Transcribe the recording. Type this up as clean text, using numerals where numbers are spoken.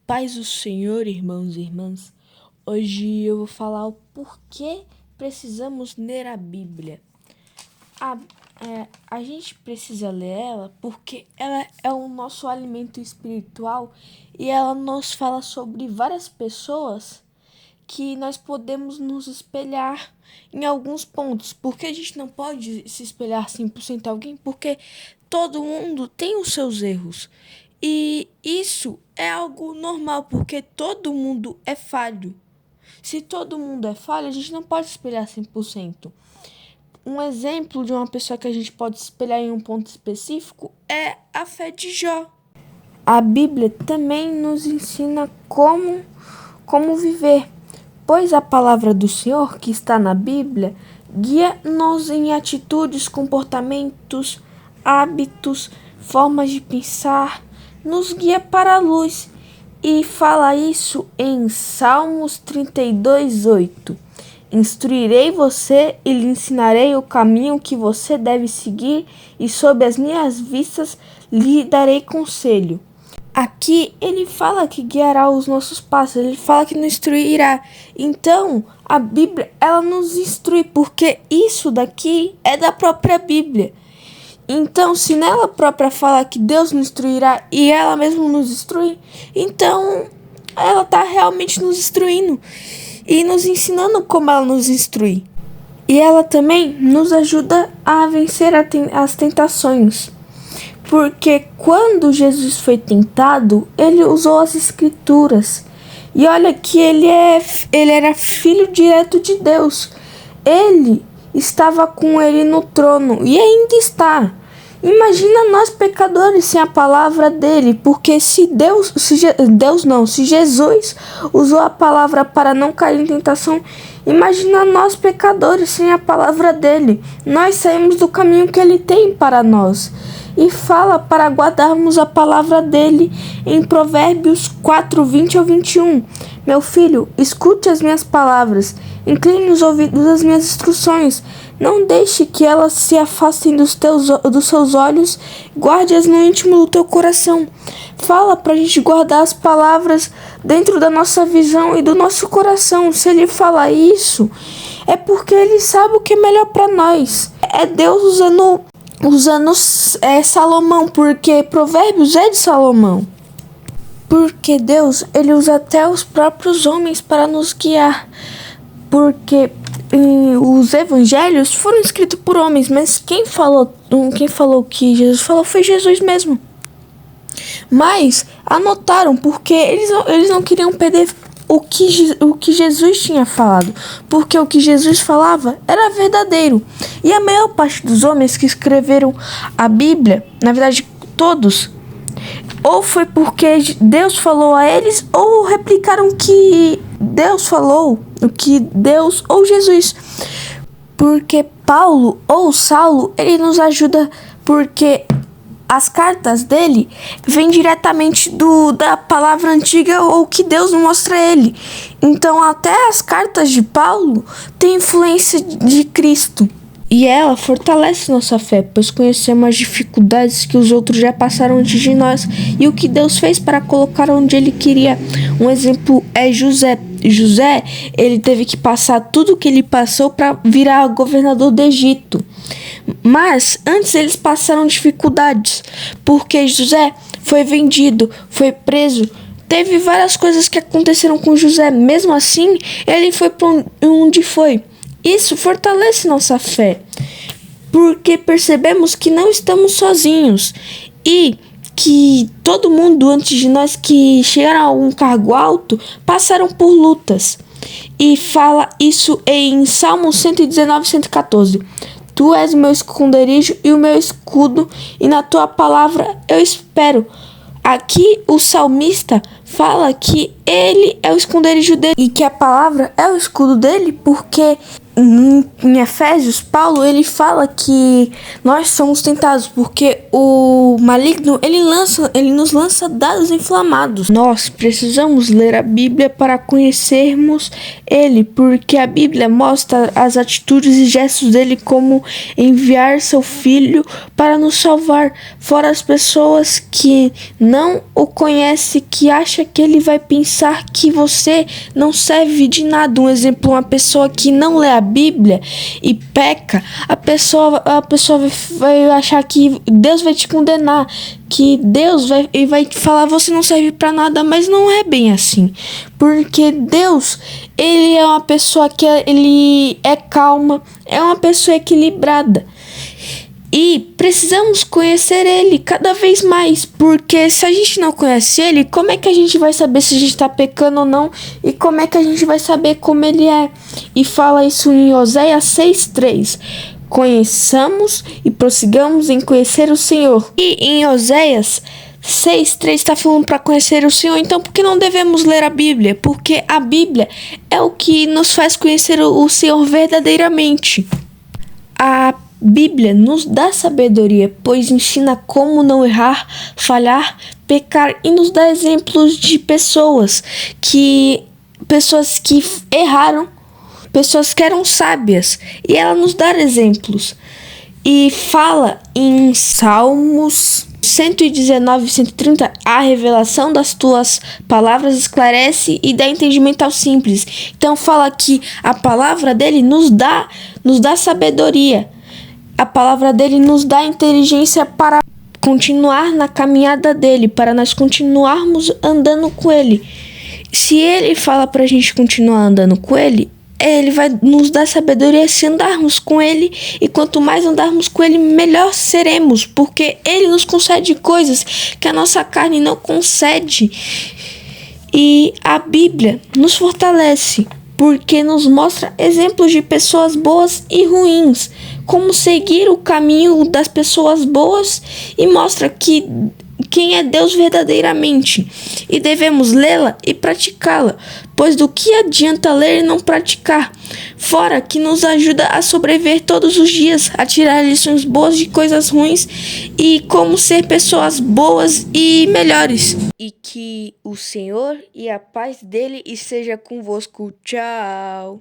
Paz do Senhor, irmãos e irmãs. Hoje eu vou falar o porquê precisamos ler a Bíblia. A gente precisa ler ela porque ela é o nosso alimento espiritual e ela nos fala sobre várias pessoas que nós podemos nos espelhar em alguns pontos. Porque a gente não pode se espelhar 100% em alguém, porque todo mundo tem os seus erros. E isso é algo normal, porque todo mundo é falho. Se todo mundo é falho, a gente não pode se espelhar 100%. Um exemplo de uma pessoa que a gente pode se espelhar em um ponto específico é a fé de Jó. A Bíblia também nos ensina como viver, pois a palavra do Senhor que está na Bíblia guia-nos em atitudes, comportamentos, hábitos, formas de pensar, nos guia para a luz. E fala isso em Salmos 32:8. Instruirei você e lhe ensinarei o caminho que você deve seguir, e sob as minhas vistas lhe darei conselho. Aqui ele fala que guiará os nossos passos, ele fala que nos instruirá. Então, a Bíblia, ela nos instrui, porque isso daqui é da própria Bíblia. Então, se nela própria fala que Deus nos instruirá e ela mesma nos instrui, então ela está realmente nos instruindo e nos ensinando como ela nos instrui. E ela também nos ajuda a vencer as tentações. Porque quando Jesus foi tentado, ele usou as escrituras. E olha que ele era filho direto de Deus. Ele estava com ele no trono e ainda está. Imagina nós pecadores sem a palavra dele, porque se Jesus usou a palavra para não cair em tentação, imagina nós pecadores sem a palavra dele. Nós saímos do caminho que ele tem para nós. E fala para guardarmos a palavra dele em Provérbios 4:20-21. Meu filho, escute as minhas palavras, incline os ouvidos às minhas instruções. Não deixe que elas se afastem dos seus olhos, guarde-as no íntimo do teu coração. Fala para a gente guardar as palavras dentro da nossa visão e do nosso coração. Se ele fala isso, é porque ele sabe o que é melhor para nós. É Deus usando Salomão, porque Provérbios é de Salomão. Porque Deus, ele usa até os próprios homens para nos guiar. Porque os evangelhos foram escritos por homens, mas quem falou que Jesus falou foi Jesus mesmo. Mas anotaram, porque eles não queriam perder o que Jesus tinha falado, porque o que Jesus falava era verdadeiro. E a maior parte dos homens que escreveram a Bíblia, na verdade todos, ou foi porque Deus falou a eles, ou replicaram o que Deus falou, o que Deus ou Jesus. Porque Paulo ou Saulo, ele nos ajuda porque as cartas dele vêm diretamente da palavra antiga ou que Deus mostra a ele. Então até as cartas de Paulo têm influência de Cristo. E ela fortalece nossa fé, pois conhecemos as dificuldades que os outros já passaram antes de nós e o que Deus fez para colocar onde Ele queria. Um exemplo é José. José, ele teve que passar tudo o que ele passou para virar governador do Egito. Mas antes eles passaram dificuldades, porque José foi vendido, foi preso. Teve várias coisas que aconteceram com José. Mesmo assim, ele foi para onde foi. Isso fortalece nossa fé, porque percebemos que não estamos sozinhos e que todo mundo antes de nós que chegaram a algum cargo alto passaram por lutas. E fala isso em Salmo 119:114. Tu és o meu esconderijo e o meu escudo, e na tua palavra eu espero. Aqui o salmista fala que ele é o esconderijo dele e que a palavra é o escudo dele, porque em Efésios, Paulo ele fala que nós somos tentados porque o maligno ele nos lança dados inflamados. Nós precisamos ler a Bíblia para conhecermos ele, porque a Bíblia mostra as atitudes e gestos dele, como enviar seu filho para nos salvar. Fora as pessoas que não o conhecem, que acham que ele vai pensar que você não serve de nada. Um exemplo, uma pessoa que não lê a Bíblia e peca, a pessoa vai achar que Deus vai te condenar, que Deus vai falar você não serve para nada, mas não é bem assim, porque Deus, ele é uma pessoa que ele é calma, é uma pessoa equilibrada. E precisamos conhecer ele cada vez mais, porque se a gente não conhece ele, como é que a gente vai saber se a gente está pecando ou não? E como é que a gente vai saber como ele é? E fala isso em Oséias 6:3. Conheçamos e prossigamos em conhecer o Senhor. E em Oséias 6:3 está falando para conhecer o Senhor. Então, por que não devemos ler a Bíblia? Porque a Bíblia é o que nos faz conhecer o Senhor verdadeiramente. A Bíblia nos dá sabedoria, pois ensina como não errar, falhar, pecar, e nos dá exemplos de pessoas que erraram, pessoas que eram sábias, e ela nos dá exemplos. E fala em Salmos 119, 130, a revelação das tuas palavras esclarece e dá entendimento ao simples. Então fala que a palavra dele nos dá sabedoria. A palavra dele nos dá inteligência para continuar na caminhada dele, para nós continuarmos andando com ele. Se ele fala para a gente continuar andando com ele, ele vai nos dar sabedoria se andarmos com ele, e quanto mais andarmos com ele, melhor seremos, porque ele nos concede coisas que a nossa carne não concede. E a Bíblia nos fortalece, porque nos mostra exemplos de pessoas boas e ruins, como seguir o caminho das pessoas boas, e mostra quem é Deus verdadeiramente, e devemos lê-la e praticá-la, pois do que adianta ler e não praticar? Fora que nos ajuda a sobreviver todos os dias, a tirar lições boas de coisas ruins e como ser pessoas boas e melhores. E que o Senhor e a paz dele esteja convosco. Tchau!